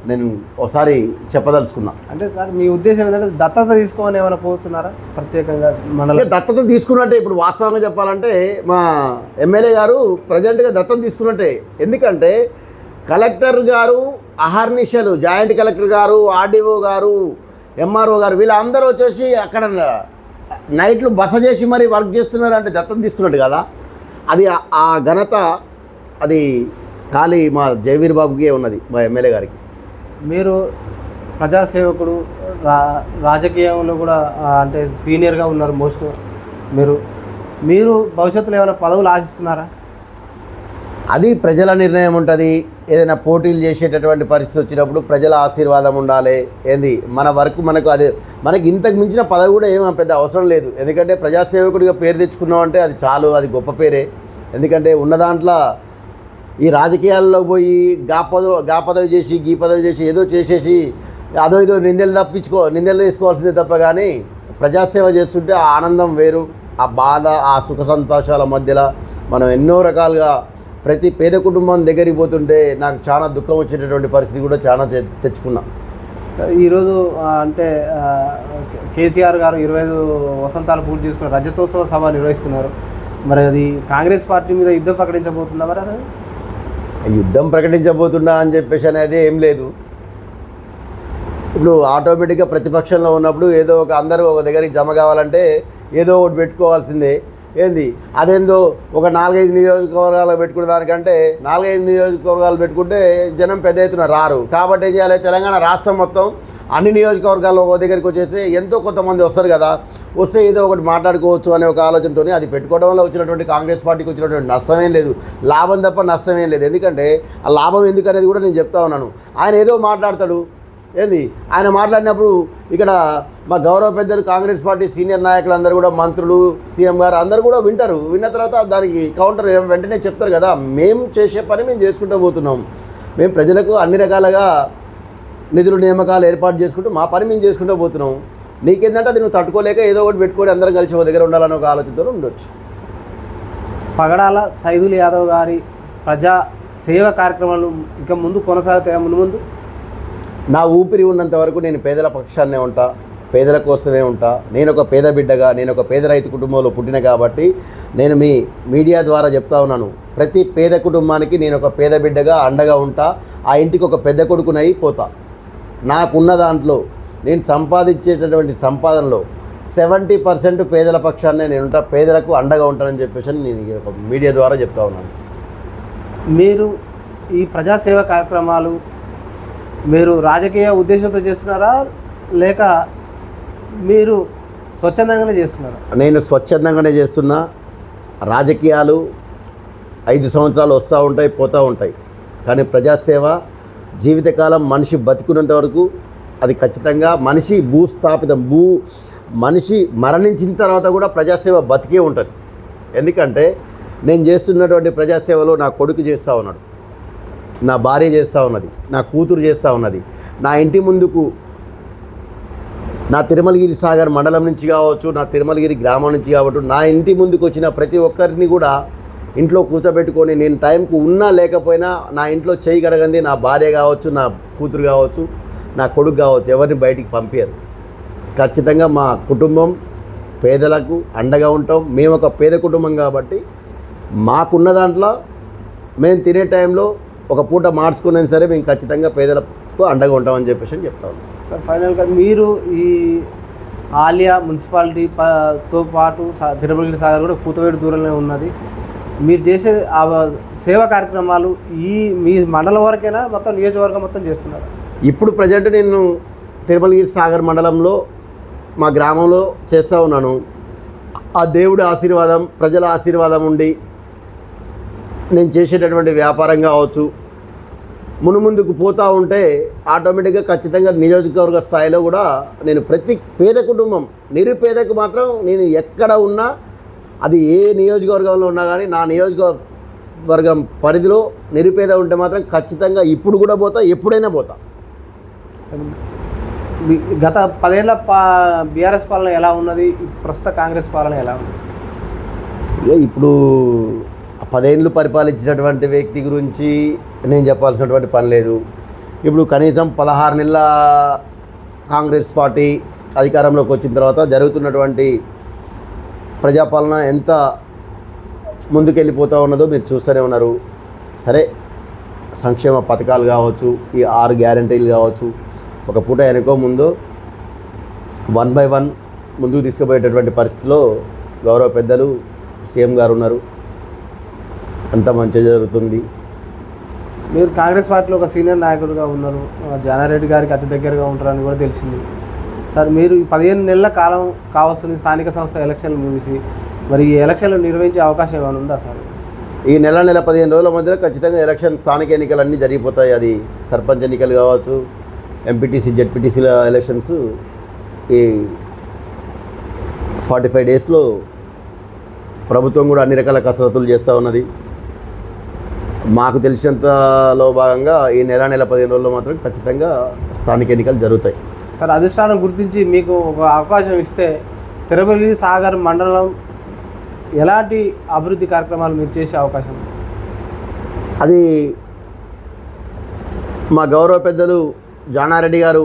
Speaker 2: నేను ఒకసారి చెప్పదలుచుకున్నా.
Speaker 1: అంటే సార్ మీ ఉద్దేశం ఏంటంటే దత్తత తీసుకోమని ఏమైనా పోతున్నారా ప్రత్యేకంగా? మండలం
Speaker 2: దత్తత తీసుకున్నట్టే. ఇప్పుడు వాస్తవంగా చెప్పాలంటే మా ఎమ్మెల్యే గారు ప్రజెంట్గా దత్తత తీసుకున్నట్టే. ఎందుకంటే కలెక్టర్ గారు అహర్నిశలు, జాయింట్ కలెక్టర్ గారు, ఆర్డీఓ గారు, ఎంఆర్ఓ గారు వీళ్ళందరూ వచ్చేసి అక్కడ నైట్లు బస చేసి మరీ వర్క్ చేస్తున్నారు. అంటే దత్తత తీసుకున్నట్టు కదా. అది ఆ ఘనత అది ఖాళీ మా జయవీర్ బాబుకే ఉన్నది, మా ఎమ్మెల్యే గారికి.
Speaker 1: మీరు ప్రజాసేవకుడు, రాజకీయంలో కూడా అంటే సీనియర్గా ఉన్నారు మోస్ట్. మీరు భవిష్యత్తులో ఏమైనా పదవులు ఆశిస్తున్నారా?
Speaker 2: అది ప్రజల నిర్ణయం ఉంటుంది. ఏదైనా పోటీలు చేసేటటువంటి పరిస్థితి వచ్చినప్పుడు ప్రజల ఆశీర్వాదం ఉండాలి. ఏంది మన వరకు మనకు అది మనకి ఇంతకు మించిన పదవి కూడా ఏమీ పెద్ద అవసరం లేదు. ఎందుకంటే ప్రజాసేవకుడిగా పేరు తెచ్చుకున్నాం అంటే అది చాలు, అది గొప్ప పేరే. ఎందుకంటే ఉన్న దాంట్లో ఈ రాజకీయాల్లో పోయి గా పదవి చేసి గీ పదవి చేసి ఏదో చేసేసి అదో ఇదో నిందలు వేసుకోవాల్సిందే తప్ప, కానీ ప్రజాసేవ చేస్తుంటే ఆ ఆనందం వేరు, ఆ బాధ, ఆ సుఖ సంతోషాల మధ్యలో మనం ఎన్నో రకాలుగా ప్రతి పేద కుటుంబం దగ్గరికి పోతుంటే నాకు చాలా దుఃఖం వచ్చేటటువంటి పరిస్థితి కూడా చాలా తెచ్చుకున్నా.
Speaker 1: ఈరోజు అంటే కేసీఆర్ గారు 25 వసంతాలు పూర్తి చేసుకున్న రజతోత్సవ సభ నిర్వహిస్తున్నారు. మరి అది కాంగ్రెస్ పార్టీ మీద యుద్ధం ప్రకటించబోతుందా? మరి అది
Speaker 2: యుద్ధం ప్రకటించబోతుందా అని చెప్పేసి అనేది ఏం లేదు. ఇప్పుడు ఆటోమేటిక్గా ప్రతిపక్షంలో ఉన్నప్పుడు ఏదో ఒక అందరూ ఒక దగ్గరికి జమ కావాలంటే ఏదో ఒకటి పెట్టుకోవాల్సిందే. ఏంది అదేందో ఒక 4-5 నియోజకవర్గాలు పెట్టుకునే దానికంటే 4-5 నియోజకవర్గాలు పెట్టుకుంటే జనం పెద్ద ఎత్తున రారు. కాబట్టి ఏం చేయాలి, తెలంగాణ రాష్ట్రం మొత్తం అన్ని నియోజకవర్గాల్లో ఒక దగ్గరికి వచ్చేసి ఎంతో కొంతమంది వస్తారు కదా, వస్తే ఏదో ఒకటి మాట్లాడుకోవచ్చు అనే ఒక ఆలోచనతో అది పెట్టుకోవడం వల్ల వచ్చినటువంటి కాంగ్రెస్ పార్టీకి వచ్చినటువంటి నష్టమేం లేదు, లాభం తప్ప నష్టమేం లేదు. ఎందుకంటే ఆ లాభం ఎందుకు అనేది కూడా నేను చెప్తా ఉన్నాను. ఆయన ఏదో మాట్లాడతాడు, ఏంది ఆయన మాట్లాడినప్పుడు ఇక్కడ మా గౌరవ పెద్దలు కాంగ్రెస్ పార్టీ సీనియర్ నాయకులందరూ కూడా, మంత్రులు, సీఎం గారు అందరూ కూడా వింటారు. విన్న తర్వాత దానికి కౌంటర్ వెంటనే చెప్తారు కదా. మేము చేసే పని మేము చేసుకుంటూ పోతున్నాం. మేము ప్రజలకు అన్ని రకాలుగా నిధులు నియామకాలు ఏర్పాటు చేసుకుంటూ మా పని మేము చేసుకుంటూ పోతున్నాం. నీకేందంటే అది నువ్వు తట్టుకోలేక ఏదో ఒకటి పెట్టుకొని అందరం కలిసి ఒక దగ్గర ఉండాలని ఒక ఆలోచనతో ఉండొచ్చు.
Speaker 1: పగడాల సైదుల్ యాదవ్ గారి ప్రజా సేవ కార్యక్రమాలు ఇక ముందు కొనసాగుతాయా? ముందు
Speaker 2: నా ఊపిరి ఉన్నంత వరకు నేను పేదల పక్షాన్నే ఉంటా, పేదల కోసమే ఉంటా. నేను ఒక పేద బిడ్డగా, నేను ఒక పేద రైతు కుటుంబంలో పుట్టిన కాబట్టి నేను మీ మీడియా ద్వారా చెప్తా ఉన్నాను, ప్రతి పేద కుటుంబానికి నేను ఒక పేద బిడ్డగా అండగా ఉంటా. ఆ ఇంటికి ఒక పెద్ద కొడుకునై పోతా. నాకున్న దాంట్లో నేను సంపాదించేటటువంటి సంపాదనలో 70% పేదల పక్షాన్నే నేను ఉంటా, పేదలకు అండగా ఉంటానని చెప్పేసి నేను ఒక మీడియా ద్వారా చెప్తా ఉన్నాను.
Speaker 1: మీరు ఈ ప్రజాసేవ కార్యక్రమాలు మీరు రాజకీయ ఉద్దేశంతో చేస్తున్నారా, లేక మీరు స్వచ్ఛందంగానే చేస్తున్నారా?
Speaker 2: నేను స్వచ్ఛందంగానే చేస్తున్నా. రాజకీయాలు 5 సంవత్సరాలు వస్తూ ఉంటాయి, పోతూ ఉంటాయి. కానీ ప్రజాసేవ జీవితకాలం మనిషి బతికున్నంత వరకు అది ఖచ్చితంగా మనిషి మనిషి మరణించిన తర్వాత కూడా ప్రజాసేవ బతికే ఉంటుంది. ఎందుకంటే నేను చేస్తున్నటువంటి ప్రజాసేవలో నా కొడుకు చేస్తూ ఉన్నాడు, నా భార్య చేస్తూ ఉన్నది, నా కూతురు చేస్తూ ఉన్నది. నా ఇంటి ముందుకు నా తిరుమలగిరి సాగర్ మండలం నుంచి కావచ్చు, నా తిరుమలగిరి గ్రామం నుంచి కావచ్చు, నా ఇంటి ముందుకు వచ్చిన ప్రతి ఒక్కరిని కూడా ఇంట్లో కూర్చోబెట్టుకొని నేను టైంకు ఉన్నా లేకపోయినా నా ఇంట్లో చేయి కడగంది నా భార్య కావచ్చు, నా కూతురు కావచ్చు, నా కొడుకు కావచ్చు, ఎవరిని బయటికి పంపారు. ఖచ్చితంగా మా కుటుంబం పేదలకు అండగా ఉంటాం. మేము ఒక పేద కుటుంబం కాబట్టి మాకున్న దాంట్లో మేము తినే టైంలో ఒక పూట మార్చుకున్నా సరే మేము ఖచ్చితంగా పేదలకు అండగా ఉంటామని చెప్పేసి చెప్తాను.
Speaker 1: సార్, ఫైనల్గా మీరు ఈ ఆలియా మున్సిపాలిటీతో పాటు తిరుమలగిరి సాగర్ కూడా కూతవేడు దూరంలో ఉన్నది. మీరు చేసే ఆ సేవా కార్యక్రమాలు మీ మండలం వరకైనా మొత్తం నియోజకవర్గం మొత్తం చేస్తున్నారు?
Speaker 2: ఇప్పుడు ప్రజెంట్ నేను తిరుమలగిరి సాగర్ మండలంలో మా గ్రామంలో చేస్తూ ఉన్నాను. ఆ దేవుడి ఆశీర్వాదం, ప్రజల ఆశీర్వాదం ఉండి నేను చేసేటటువంటి వ్యాపారం కావచ్చు ముందుకు పోతూ ఉంటే ఆటోమేటిక్గా ఖచ్చితంగా నియోజకవర్గ స్థాయిలో కూడా నేను ప్రతి పేద కుటుంబం, నిరుపేదకు మాత్రం నేను ఎక్కడ ఉన్నా, అది ఏ నియోజకవర్గంలో ఉన్నా కానీ నా నియోజకవర్గం పరిధిలో నిరుపేద ఉంటే మాత్రం ఖచ్చితంగా ఇప్పుడు కూడా పోతా, ఎప్పుడైనా పోతా.
Speaker 1: గత 10 ఏళ్ళ బీఆర్ఎస్ పాలన ఎలా ఉన్నది, ప్రస్తుత కాంగ్రెస్ పాలన ఎలా ఉంది?
Speaker 2: ఇప్పుడు 10 ఏళ్ళు పరిపాలించినటువంటి వ్యక్తి గురించి నేను చెప్పాల్సినటువంటి పని లేదు. ఇప్పుడు కనీసం 16 నెలల కాంగ్రెస్ పార్టీ అధికారంలోకి వచ్చిన తర్వాత జరుగుతున్నటువంటి ప్రజాపాలన ఎంత ముందుకెళ్ళిపోతూ ఉన్నదో మీరు చూస్తూనే ఉన్నారు. సరే, సంక్షేమ పథకాలు కావచ్చు, ఈ 6 గ్యారంటీలు కావచ్చు, ఒక పూట వెనుకో ముందు 1 by 1 ముందుకు తీసుకుపోయేటటువంటి పరిస్థితిలో గౌరవ పెద్దలు సీఎం గారు ఉన్నారు. అంత మంచి జరుగుతుంది.
Speaker 1: మీరు కాంగ్రెస్ పార్టీలో ఒక సీనియర్ నాయకుడిగా ఉన్నారు, జానారెడ్డి గారికి అతి దగ్గరగా ఉంటారని కూడా తెలిసింది. సార్, మీరు 15 నెలల కాలం కావస్తుంది స్థానిక సంస్థ ఎలక్షన్లు ముగిసి, మరి ఈ ఎలక్షన్లు నిర్వహించే అవకాశం ఏమైనా ఉందా సార్?
Speaker 2: ఈ నెల 15 రోజుల మధ్యలో ఖచ్చితంగా స్థానిక ఎన్నికలు అన్నీ జరిగిపోతాయి. అది సర్పంచ్ ఎన్నికలు కావచ్చు, ఎంపీటీసీ జెడ్పీటీసీల ఎలక్షన్స్ ఈ 45 డేస్లో ప్రభుత్వం కూడా అన్ని రకాల కసరత్తులు చేస్తూ ఉన్నది. మాకు తెలిసినంతలో భాగంగా ఈ నెల 15 రోజుల్లో మాత్రం ఖచ్చితంగా స్థానిక ఎన్నికలు జరుగుతాయి.
Speaker 1: సార్, అధిష్టానం గుర్తించి మీకు ఒక అవకాశం ఇస్తే తిరుమలగిరి సాగర్ మండలం ఎలాంటి అభివృద్ధి కార్యక్రమాలు మీరు చేసే అవకాశం?
Speaker 2: అది మా గౌరవ పెద్దలు జానారెడ్డి గారు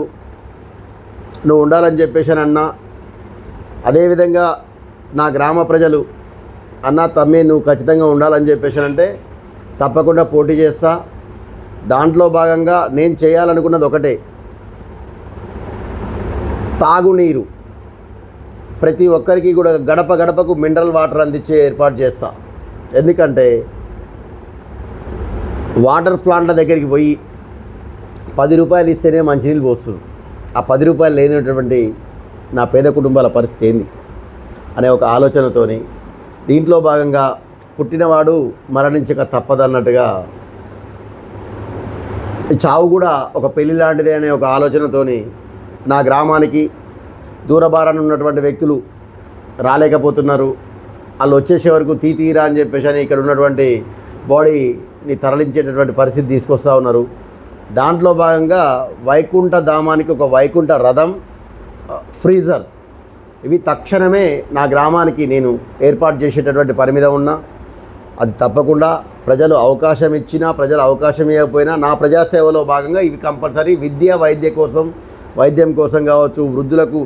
Speaker 2: నువ్వు ఉండాలని చెప్పేసి అన్నా, అదేవిధంగా నా గ్రామ ప్రజలు అన్న తమ్మి నువ్వు ఖచ్చితంగా ఉండాలని చెప్పేసి అంటే తప్పకుండా పోటీ చేస్తా. దాంట్లో భాగంగా నేను చేయాలనుకున్నది ఒకటే, తాగునీరు ప్రతి ఒక్కరికి కూడా గడప గడపకు మినరల్ వాటర్ అందించే ఏర్పాటు చేస్తా. ఎందుకంటే వాటర్ ప్లాంట్ల దగ్గరికి పోయి 10 రూపాయలు ఇస్తేనే మంచినీళ్ళు పోస్తుంది. ఆ 10 రూపాయలు లేనటువంటి నా పేద కుటుంబాల పరిస్థితి ఏంది అనే ఒక ఆలోచనతోని దీంట్లో భాగంగా పుట్టినవాడు మరణించక తప్పదన్నట్టుగా చావు కూడా ఒక పెళ్లి లాంటిదే అనే ఒక ఆలోచనతోని నా గ్రామానికి దూరభారాన్ని ఉన్నటువంటి వ్యక్తులు రాలేకపోతున్నారు. వాళ్ళు వచ్చేసే వరకు తీరా అని చెప్పేసి అని ఇక్కడ ఉన్నటువంటి బాడీని తరలించేటటువంటి పరిస్థితి తీసుకొస్తూ ఉన్నారు. దాంట్లో భాగంగా వైకుంఠ ధామానికి ఒక వైకుంఠ రథం, ఫ్రీజర్ ఇవి తక్షణమే నా గ్రామానికి నేను ఏర్పాటు చేసేటటువంటి పని మీద ఉన్నా. అది తప్పకుండా ప్రజలు అవకాశం ఇచ్చినా, ప్రజలు అవకాశం ఇవ్వకపోయినా నా ప్రజాసేవలో భాగంగా ఇవి కంపల్సరీ వైద్యం కోసం కావచ్చు, వృద్ధులకు,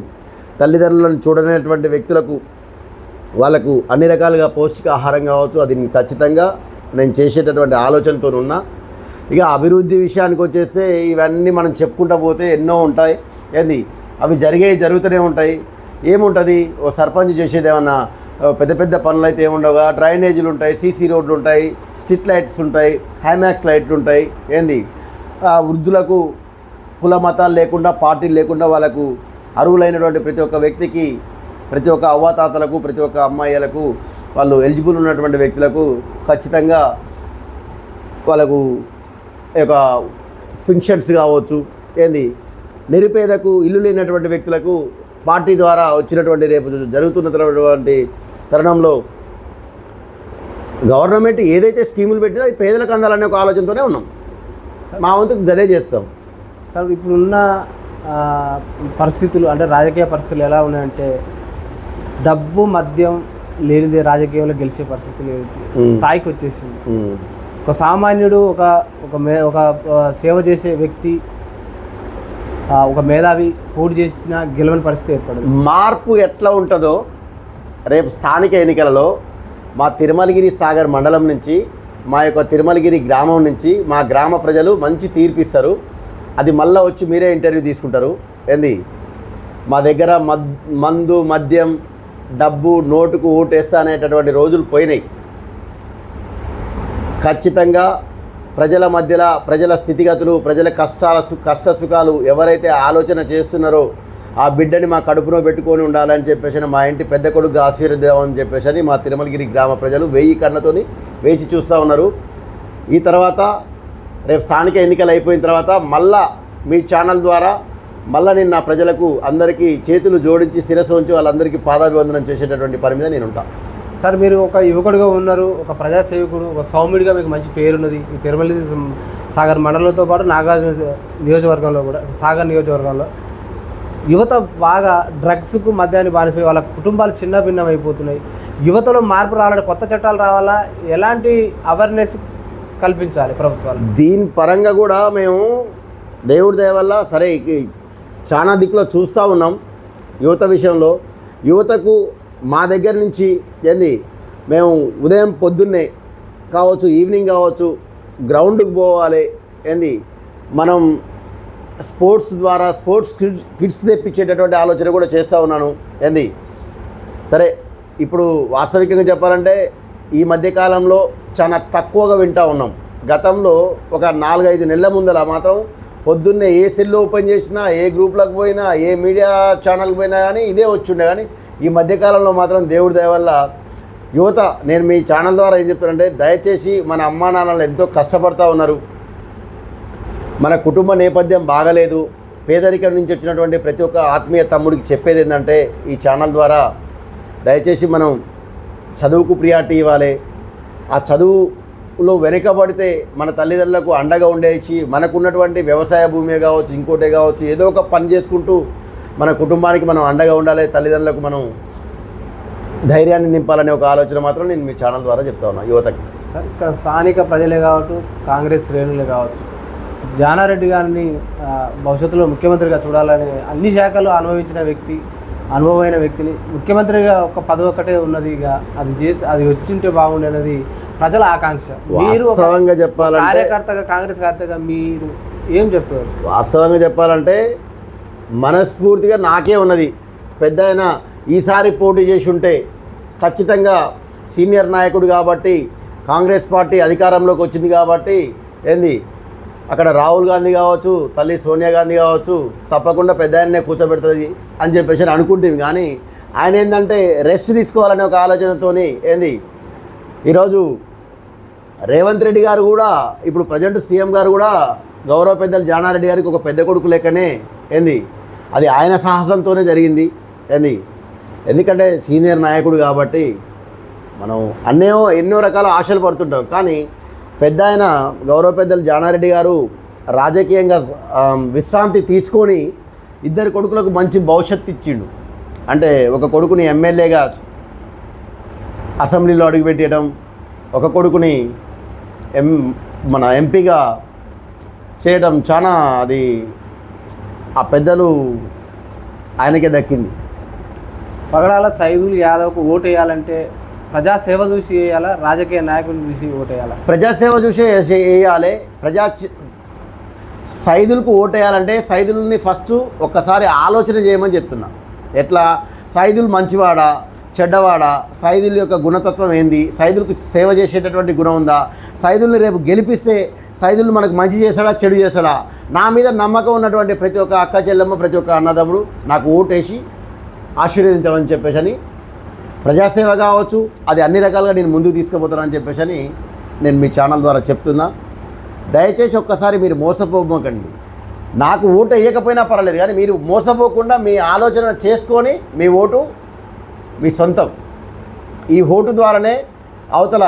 Speaker 2: తల్లిదండ్రులను చూడనేటువంటి వ్యక్తులకు, వాళ్ళకు అన్ని రకాలుగా పౌష్టిక ఆహారం కావచ్చు, అది ఖచ్చితంగా నేను చేసేటటువంటి ఆలోచనతో ఉన్నా. ఇక అభివృద్ధి విషయానికి వచ్చేస్తే ఇవన్నీ మనం చెప్పుకుంటూ పోతే ఎన్నో ఉంటాయి. ఏంది అవి జరుగుతూనే ఉంటాయి. ఏముంటుంది, ఓ సర్పంచ్ చేసేది ఏమన్నా పెద్ద పెద్ద పనులు అయితే ఏముండవుగా, డ్రైనేజీలు ఉంటాయి, సీసీ రోడ్లు ఉంటాయి, స్ట్రీట్ లైట్స్ ఉంటాయి, హైమాక్స్ లైట్లు ఉంటాయి. ఏంది వృద్ధులకు కుల మతాలు లేకుండా, పార్టీలు లేకుండా వాళ్ళకు అర్హులైనటువంటి ప్రతి ఒక్క వ్యక్తికి, ప్రతి ఒక్క అవ్వాతాతలకు, ప్రతి ఒక్క అమ్మాయిలకు, వాళ్ళు ఎలిజిబుల్ ఉన్నటువంటి వ్యక్తులకు ఖచ్చితంగా వాళ్ళకు ఒక ఫంక్షన్స్ కావచ్చు, ఏంది నిరుపేదకు ఇల్లు లేనటువంటి వ్యక్తులకు పార్టీ ద్వారా వచ్చినటువంటి రేపు జరుగుతున్నటువంటి తరుణంలో గవర్నమెంట్ ఏదైతే స్కీములు పెట్టినా అది పేదలకు అందాలనే ఒక ఆలోచనతోనే ఉన్నాం. మా వంతుకు గదే చేస్తాం.
Speaker 1: సార్, ఇప్పుడున్న పరిస్థితులు అంటే రాజకీయ పరిస్థితులు ఎలా ఉన్నాయంటే డబ్బు మద్యం లేనిదే రాజకీయంలో గెలిచే పరిస్థితి లేదు, స్థాయికి వచ్చేసింది. ఒక సామాన్యుడు, ఒక సేవ చేసే వ్యక్తి, ఒక మేధావి పోటీ చేసిన గెలవని పరిస్థితి ఏర్పడింది.
Speaker 2: మార్పు ఎట్లా ఉంటుందో రేపు స్థానిక ఎన్నికలలో మా తిరుమలగిరి సాగర్ మండలం నుంచి, మా యొక్క తిరుమలగిరి గ్రామం నుంచి మా గ్రామ ప్రజలు మంచి తీర్పిస్తారు. అది మళ్ళీ వచ్చి మీరే ఇంటర్వ్యూ తీసుకుంటారు. ఏంది మా దగ్గర మందు, మద్యం, డబ్బు, నోటుకు ఓటేస్తా అనేటటువంటి రోజులు పోయినాయి. ఖచ్చితంగా ప్రజల మధ్యలో ప్రజల స్థితిగతులు, ప్రజల కష్ట సుఖాలు ఎవరైతే ఆలోచన చేస్తున్నారో ఆ బిడ్డని మా కడుపులో పెట్టుకొని ఉండాలని చెప్పేసి మా ఇంటి పెద్ద కొడుకు ఆశీర్వదిద్దామని చెప్పేసి మా తిరుమలగిరి గ్రామ ప్రజలు 1000 కళ్ళతోని వేచి చూస్తూ ఉన్నారు. ఈ తర్వాత రేపు స్థానిక ఎన్నికలు అయిపోయిన తర్వాత మళ్ళా మీ ఛానల్ ద్వారా మళ్ళీ నేను నా ప్రజలకు అందరికీ చేతులు జోడించి శిరస్సు ఉంచి వాళ్ళందరికీ పాదాభివందనం చేసేటటువంటి పని మీద నేను ఉంటాను.
Speaker 1: సార్, మీరు ఒక యువకుడిగా ఉన్నారు, ఒక ప్రజాసేవకుడు, ఒక సౌమ్యుడిగా మీకు మంచి పేరున్నది. ఈ తిరుమల సాగర్ మండలంతో పాటు నాగార్జున నియోజకవర్గంలో కూడా, సాగర్ నియోజకవర్గంలో యువత బాగా డ్రగ్స్కు, మద్యాన్ని బానిపోయి వాళ్ళ కుటుంబాలు చిన్న భిన్నం అయిపోతున్నాయి. యువతలో మార్పు రావాలంటే కొత్త చట్టాలు రావాలా, ఎలాంటి అవేర్నెస్ కల్పించాలి ప్రభుత్వాలు?
Speaker 2: దీని పరంగా కూడా మేము దేవుడి దయ వల్ల సరే చాలా దిక్కులో చూస్తూ ఉన్నాం. యువత విషయంలో యువతకు మా దగ్గర నుంచి ఏంది మేము ఉదయం పొద్దున్నే కావచ్చు, ఈవినింగ్ కావచ్చు, గ్రౌండ్కి పోవాలి. ఏంది మనం స్పోర్ట్స్ ద్వారా స్పోర్ట్స్ కిట్స్ తెప్పించేటటువంటి ఆలోచన కూడా చేస్తూ ఉన్నాను. ఏంది సరే ఇప్పుడు వాస్తవికంగా చెప్పాలంటే ఈ మధ్యకాలంలో చాలా తక్కువగా వింటూ ఉన్నాం. గతంలో ఒక 4-5 నెలల ముందర మాత్రం పొద్దున్నే ఏ సెల్ ఓపెన్ చేసినా, ఏ గ్రూప్లకు పోయినా, ఏ మీడియా ఛానల్కి పోయినా కానీ ఇదే వచ్చుండే. కానీ ఈ మధ్యకాలంలో మాత్రం దేవుడి దయ వల్ల యువత, నేను మీ ఛానల్ ద్వారా ఏం చెప్తానంటే, దయచేసి మన అమ్మా నాన్నలు ఎంతో కష్టపడతా ఉన్నారు, మన కుటుంబ నేపథ్యం బాగలేదు, పేదరికం నుంచి వచ్చినటువంటి ప్రతి ఒక్క ఆత్మీయ తమ్ముడికి చెప్పేది ఏంటంటే, ఈ ఛానల్ ద్వారా దయచేసి మనం చదువుకు ప్రియారిటీ ఇవ్వాలి. ఆ చదువులో వెనుకబడితే మన తల్లిదండ్రులకు అండగా ఉండేసి, మనకున్నటువంటి వ్యవసాయ భూమి కావచ్చు, ఇంకోటే కావచ్చు, ఏదో ఒక పని చేసుకుంటూ మన కుటుంబానికి మనం అండగా ఉండాలి, తల్లిదండ్రులకు మనం ధైర్యాన్ని నింపాలనే ఒక ఆలోచన మాత్రం నేను మీ ఛానల్ ద్వారా చెప్తా ఉన్నా యువతకి.
Speaker 1: సార్, ఇక్కడ స్థానిక ప్రజలే కావచ్చు, కాంగ్రెస్ శ్రేణులే కావచ్చు, జానారెడ్డి గారిని భవిష్యత్తులో ముఖ్యమంత్రిగా చూడాలని అన్ని శాఖలు అనుభవించిన వ్యక్తి, అనుభవమైన వ్యక్తిని ముఖ్యమంత్రిగా ఒక పదవి ఒక్కటే ఉన్నది, ఇక అది చేసి అది వచ్చింటే బాగుండేది ప్రజల ఆకాంక్ష. మీరు
Speaker 2: వాస్తవంగా చెప్పాలంటే,
Speaker 1: కార్యకర్తగా, కాంగ్రెస్ కార్యకర్తగా మీరు ఏం చెప్తారు?
Speaker 2: వాస్తవంగా చెప్పాలంటే మనస్ఫూర్తిగా నాకే ఉన్నది, పెద్ద ఆయన ఈసారి పోటీ చేసి ఉంటే ఖచ్చితంగా సీనియర్ నాయకుడు కాబట్టి, కాంగ్రెస్ పార్టీ అధికారంలోకి వచ్చింది కాబట్టి, ఏంది అక్కడ రాహుల్ గాంధీ కావచ్చు, తల్లి సోనియా గాంధీ కావచ్చు, తప్పకుండా పెద్ద ఆయన్నే కూర్చోబెడుతుంది అని చెప్పేసి అనుకుంటుంది. కానీ ఆయన ఏంటంటే రెస్ట్ తీసుకోవాలనే ఒక ఆలోచనతో ఏంది ఈరోజు రేవంత్ రెడ్డి గారు కూడా, ఇప్పుడు ప్రజెంట్ సీఎం గారు కూడా గౌరవ పెద్దలు జానారెడ్డి గారికి ఒక పెద్ద కొడుకు లెక్కనే ఏంది, అది ఆయన సాహసంతోనే జరిగింది. ఏంది, ఎందుకంటే సీనియర్ నాయకుడు కాబట్టి మనం ఎన్నో రకాల ఆశలు పడుతుంటాం. కానీ పెద్ద ఆయన గౌరవ పెద్దలు జానారెడ్డి గారు రాజకీయంగా విశ్రాంతి తీసుకొని ఇద్దరు కొడుకులకు మంచి భవిష్యత్తు ఇచ్చిండు. అంటే ఒక కొడుకుని ఎమ్మెల్యేగా అసెంబ్లీలో అడుగుపెట్టడం, ఒక కొడుకుని మన ఎంపీగా చేయడం చాలా అది ఆ పెద్దలు ఆయనకే దక్కింది.
Speaker 1: పగడాల సైదుల్ యాదవ్కు ఓటు వేయాలంటే ప్రజాసేవ చూసి వేయాలా, రాజకీయ నాయకులు చూసి ఓటు వేయాలా?
Speaker 2: ప్రజాసేవ చూసి వేయాలి. సైదులకు ఓటు వేయాలంటే సైదుల్ని ఫస్ట్ ఒక్కసారి ఆలోచన చేయమని చెప్తున్నా. ఎట్లా, సైదుల్ మంచివాడా చెడ్డవాడా, సైదుల్ యొక్క గుణతత్వం ఏంది, సైదులకు సేవ చేసేటటువంటి గుణం ఉందా, సైదుల్ని రేపు గెలిపిస్తే సైదులు మనకు మంచి చేశాడా చెడు చేశాడా, నా మీద నమ్మకం ఉన్నటువంటి ప్రతి ఒక్క అక్క చెల్లెమ్మ, ప్రతి ఒక్క అన్నదమ్ముడు నాకు ఓటేసి ఆశీర్వదించమని చెప్పేసి అని, ప్రజాసేవ కావచ్చు అది అన్ని రకాలుగా నేను ముందుకు తీసుకుపోతానని చెప్పేసి అని నేను మీ ఛానల్ ద్వారా చెప్తున్నా. దయచేసి ఒక్కసారి మీరు మోసపోకండి. నాకు ఓటు వేయకపోయినా పర్వాలేదు, కానీ మీరు మోసపోకుండా మీ ఆలోచన చేసుకొని మీ ఓటు మీ సొంతం. ఈ ఓటు ద్వారానే అవతల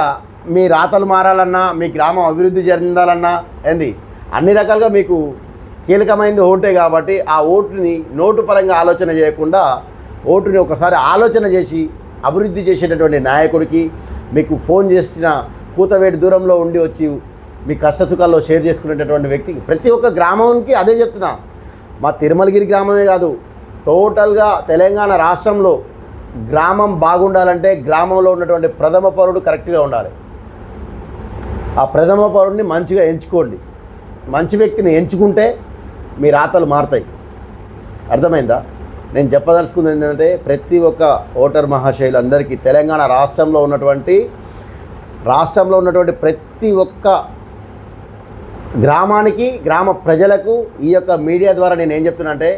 Speaker 2: మీ రాతలు మారాలన్నా, మీ గ్రామం అభివృద్ధి చెందాలన్నా ఏంది అన్ని రకాలుగా మీకు కీలకమైనది ఓటే. కాబట్టి ఆ ఓటుని నోటు పరంగా ఆలోచన చేయకుండా ఓటుని ఒకసారి ఆలోచన చేసి అభివృద్ధి చేసేటటువంటి నాయకుడికి, మీకు ఫోన్ చేసిన కూతవేటి దూరంలో ఉండి వచ్చి మీ కష్టసుఖాల్లో షేర్ చేసుకునేటటువంటి వ్యక్తికి, ప్రతి ఒక్క గ్రామానికి అదే చెప్తున్నా. మా తిరుమలగిరి గ్రామమే కాదు, టోటల్గా తెలంగాణ రాష్ట్రంలో గ్రామం బాగుండాలంటే గ్రామంలో ఉన్నటువంటి ప్రథమ పౌరుడు కరెక్ట్గా ఉండాలి. ఆ ప్రథమ పౌరుడిని మంచిగా ఎంచుకోండి. మంచి వ్యక్తిని ఎంచుకుంటే మీ రాతలు మారుతాయి. అర్థమైందా? నేను చెప్పదలుచుకుంది ఏంటంటే, ప్రతి ఒక్క ఓటర్ మహాశయులందరికీ తెలంగాణ రాష్ట్రంలో ఉన్నటువంటి ప్రతి ఒక్క గ్రామానికి, గ్రామ ప్రజలకు ఈ యొక్క మీడియా ద్వారా నేను ఏం చెప్తున్నా అంటే,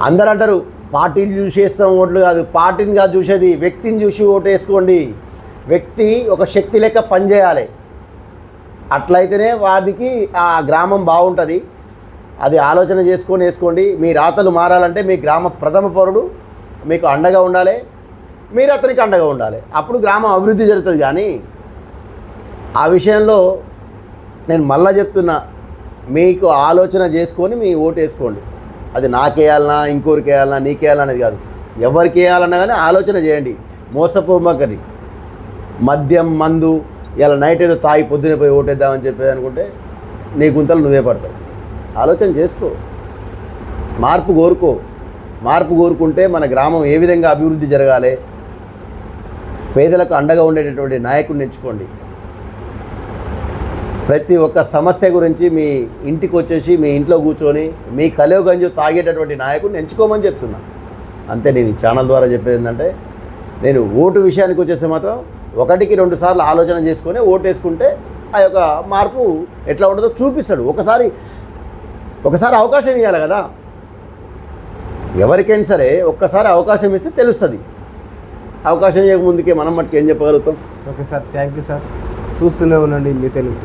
Speaker 2: అందరూ అంటారు పార్టీలు చూసి వేస్తాం ఓట్లు కాదు, పార్టీని కాదు చూసేది, వ్యక్తిని చూసి ఓటు వేసుకోండి. వ్యక్తి ఒక శక్తి లెక్క పనిచేయాలి. అట్లయితేనే వారికి ఆ గ్రామం బాగుంటుంది. అది ఆలోచన చేసుకొని వేసుకోండి. మీ రాతలు మారాలంటే మీ గ్రామ ప్రథమ పౌరుడు మీకు అండగా ఉండాలి, మీరు అతనికి అండగా ఉండాలి. అప్పుడు గ్రామం అభివృద్ధి జరుగుతుంది. కానీ ఆ విషయంలో నేను మళ్ళా చెప్తున్నా, మీకు ఆలోచన చేసుకొని మీ ఓటు వేసుకోండి. అది నాకేయాలన్నా, ఇంకోరికి వేయాలన్నా, నీకేయాలన్నా అనేది కాదు. ఎవరికి వేయాలన్నా కానీ ఆలోచన చేయండి. మోసపోమకరి మద్యం, మందు ఇలా నైట్ ఏదో తాగి పొద్దున పోయి ఓటేద్దామని చెప్పేది అనుకుంటే నీ గుంతలు నువ్వే పడతావు. ఆలోచన చేసుకో, మార్పు కోరుకుంటే మన గ్రామం ఏ విధంగా అభివృద్ధి జరగాలి, పేదలకు అండగా ఉండేటటువంటి నాయకుడిని ఎంచుకోండి. ప్రతి ఒక్క సమస్య గురించి మీ ఇంటికి వచ్చేసి మీ ఇంట్లో కూర్చొని మీ కలేవ గంజు తాగేటటువంటి నాయకుడిని ఎంచుకోమని చెప్తున్నా. అంతే. నేను ఈ ఛానల్ ద్వారా చెప్పేది ఏంటంటే, నేను ఓటు విషయానికి వచ్చేస్తే మాత్రం 1-2 సార్లు ఆలోచన చేసుకొని ఓటు వేసుకుంటే ఆ యొక్క మార్పు ఎట్లా ఉంటుందో చూపిస్తాడు. ఒకసారి అవకాశం ఇవ్వాలి కదా ఎవరికైనా సరే. ఒక్కసారి అవకాశం ఇస్తే తెలుస్తుంది. అవకాశం ఇవ్వక ముందుకే మనం మట్టుకు ఏం చెప్పగలుగుతాం.
Speaker 1: Okay sir, thank you sir. చూస్తూనే ఉండండి మీ తెలుగు.